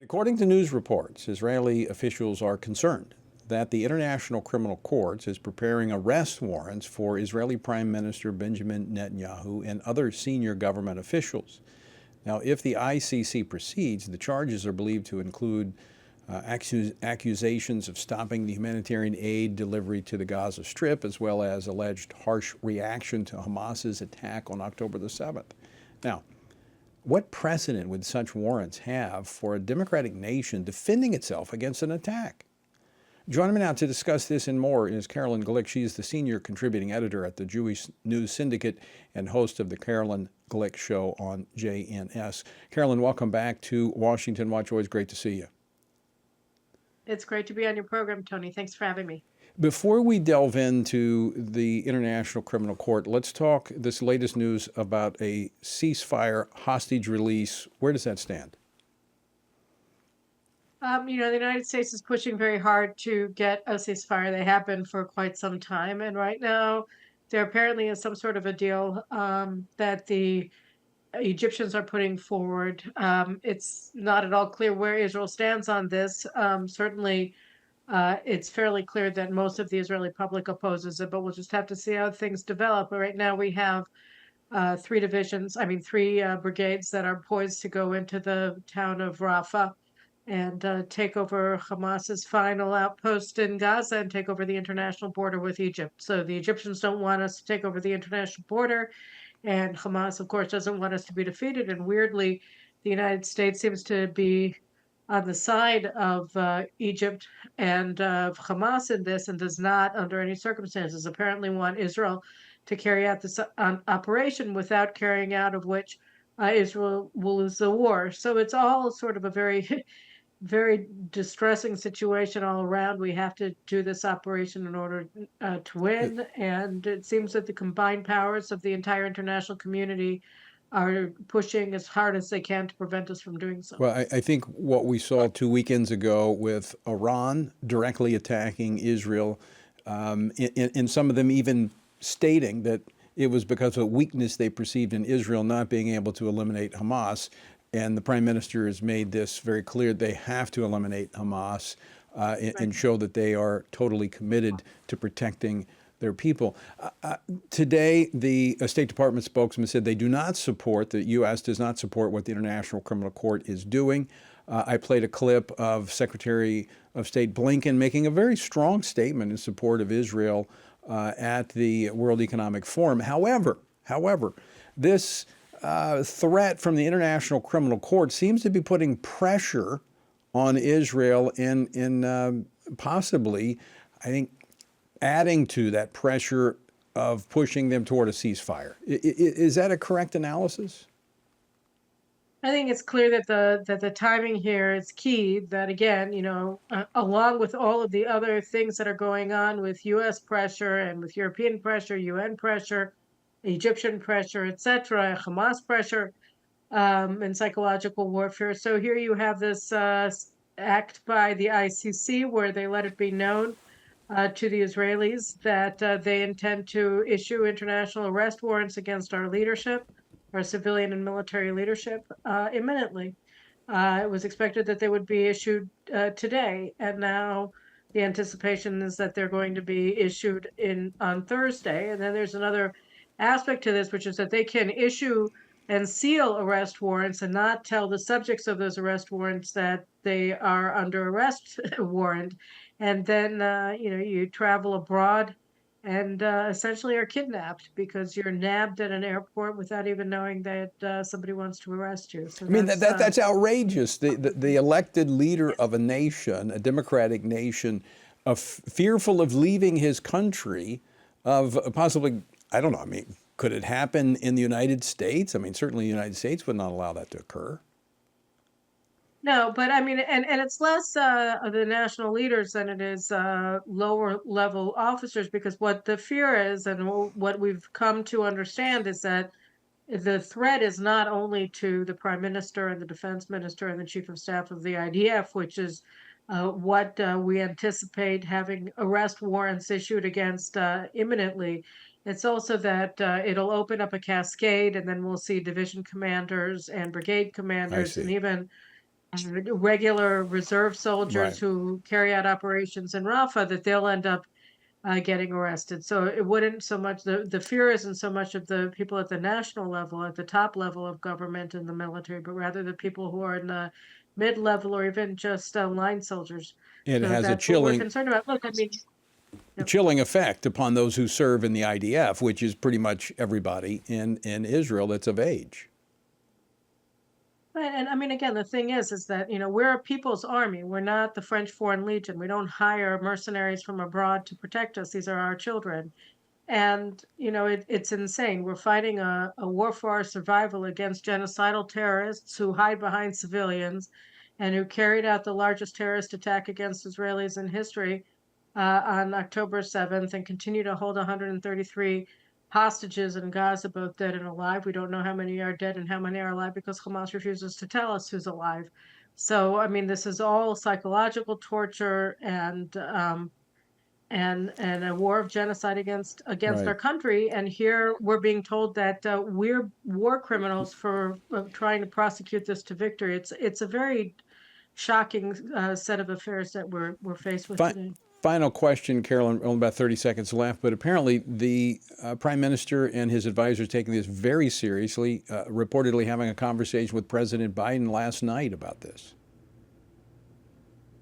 According to news reports, Israeli officials are concerned that the International Criminal Court is preparing arrest warrants for Israeli Prime Minister Benjamin Netanyahu and other senior government officials. Now, if the ICC proceeds, the charges are believed to include accusations of stopping the humanitarian aid delivery to the Gaza Strip, as well as alleged harsh reaction to Hamas's attack on October the 7th. Now, what precedent would such warrants have for a democratic nation defending itself against an attack? Joining me now to discuss this and more is Carolyn Glick. She's the senior contributing editor at the Jewish News Syndicate and host of the Carolyn Glick Show on JNS. Carolyn, welcome back to Washington Watch. Always great to see you. It's great to be on your program, Tony. Thanks for having me. Before we delve into the International Criminal Court, let's talk this latest news about a ceasefire hostage release. Where does that stand? The United States is pushing very hard to get a ceasefire. They have been for quite some time. And right now, there apparently is some sort of a deal that the Egyptians are putting forward. It's not at all clear where Israel stands on this. Certainly, it's fairly clear that most of the Israeli public opposes it, but we'll just have to see how things develop. But right now, we have three brigades that are poised to go into the town of Rafah and take over Hamas's final outpost in Gaza and take over the international border with Egypt. So the Egyptians don't want us to take over the international border, and Hamas, of course, doesn't want us to be defeated. And weirdly, the United States seems to be on the side of Egypt and of Hamas in this, and does not, under any circumstances, apparently want Israel to carry out this operation, without carrying out of which Israel will lose the war. So it's all sort of a very very distressing situation all around. We have to do this operation in order to win. And it seems that the combined powers of the entire international community are pushing as hard as they can to prevent us from doing so. Well, I think what we saw 2 weekends ago with Iran directly attacking Israel, and some of them even stating that it was because of a weakness they perceived in Israel not being able to eliminate Hamas. And the Prime Minister has made this very clear. They have to eliminate Hamas and show that they are totally committed to protecting their people. Today, the State Department spokesman said they do not support, the U.S. does not support what the International Criminal Court is doing. I played a clip of Secretary of State Blinken making a very strong statement in support of Israel at the World Economic Forum. However, this threat from the International Criminal Court seems to be putting pressure on Israel and possibly, I think, adding to that pressure of pushing them toward a ceasefire. Is that a correct analysis? I think it's clear that the timing here is key. That again, along with all of the other things that are going on with U.S. pressure and with European pressure, UN pressure, Egyptian pressure, etc., Hamas pressure, and psychological warfare. So here you have this act by the ICC where they let it be known to the Israelis that they intend to issue international arrest warrants against our leadership, our civilian and military leadership, imminently. It was expected that they would be issued today, and now the anticipation is that they're going to be issued on Thursday. And then there's another aspect to this, which is that they can issue and seal arrest warrants and not tell the subjects of those arrest warrants that they are under arrest warrant. And then, you travel abroad and essentially are kidnapped because you're nabbed at an airport without even knowing that somebody wants to arrest you. So that's outrageous. The elected leader of a nation, a democratic nation, fearful of leaving his country, of possibly, I don't know, could it happen in the United States? Certainly the United States would not allow that to occur. No, but and it's less the national leaders than it is lower level officers, because what the fear is and what we've come to understand is that the threat is not only to the Prime Minister and the Defense Minister and the Chief of Staff of the IDF, which is what we anticipate having arrest warrants issued against imminently. It's also that it'll open up a cascade, and then we'll see division commanders and brigade commanders and even regular reserve soldiers Right. who carry out operations in Rafah, that they'll end up getting arrested. So it wouldn't so much, the fear isn't so much of the people at the national level, at the top level of government and the military, but rather the people who are in the mid level or even just line soldiers. It So has a that's what we're concerned about. Look, I mean, yep. chilling effect upon those who serve in the IDF, which is pretty much everybody in Israel that's of age. Right, and I mean, again, the thing is that, we're a people's army. We're not the French Foreign Legion. We don't hire mercenaries from abroad to protect us. These are our children. And, it's insane. We're fighting a war for our survival against genocidal terrorists who hide behind civilians and who carried out the largest terrorist attack against Israelis in history on October 7th and continue to hold 133 hostages in Gaza, both dead and alive. We don't know how many are dead and how many are alive because Hamas refuses to tell us who's alive. So, I mean, this is all psychological torture and a war of genocide against our Right. country. And here we're being told that we're war criminals for trying to prosecute this to victory. It's a very shocking set of affairs that we're faced with Fi- today. Final question, Carolyn, only about 30 seconds left, but apparently the Prime Minister and his advisors taking this very seriously, reportedly having a conversation with President Biden last night about this.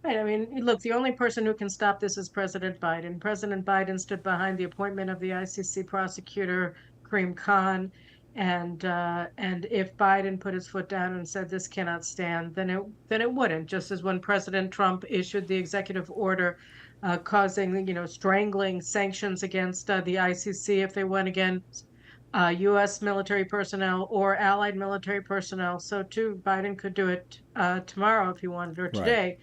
Right. I mean, look, the only person who can stop this is President Biden. President Biden stood behind the appointment of the ICC prosecutor, Karim Khan. And if Biden put his foot down and said this cannot stand, then it wouldn't. Just as when President Trump issued the executive order causing, strangling sanctions against the ICC if they went against U.S. military personnel or allied military personnel. So too, Biden could do it tomorrow if he wanted, or Right. today,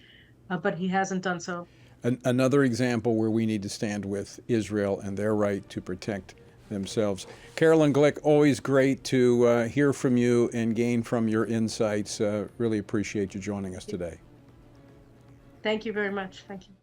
but he hasn't done so. Another example where we need to stand with Israel and their right to protect themselves. Carolyn Glick, always great to hear from you and gain from your insights. Really appreciate you joining us today. Thank you very much. Thank you.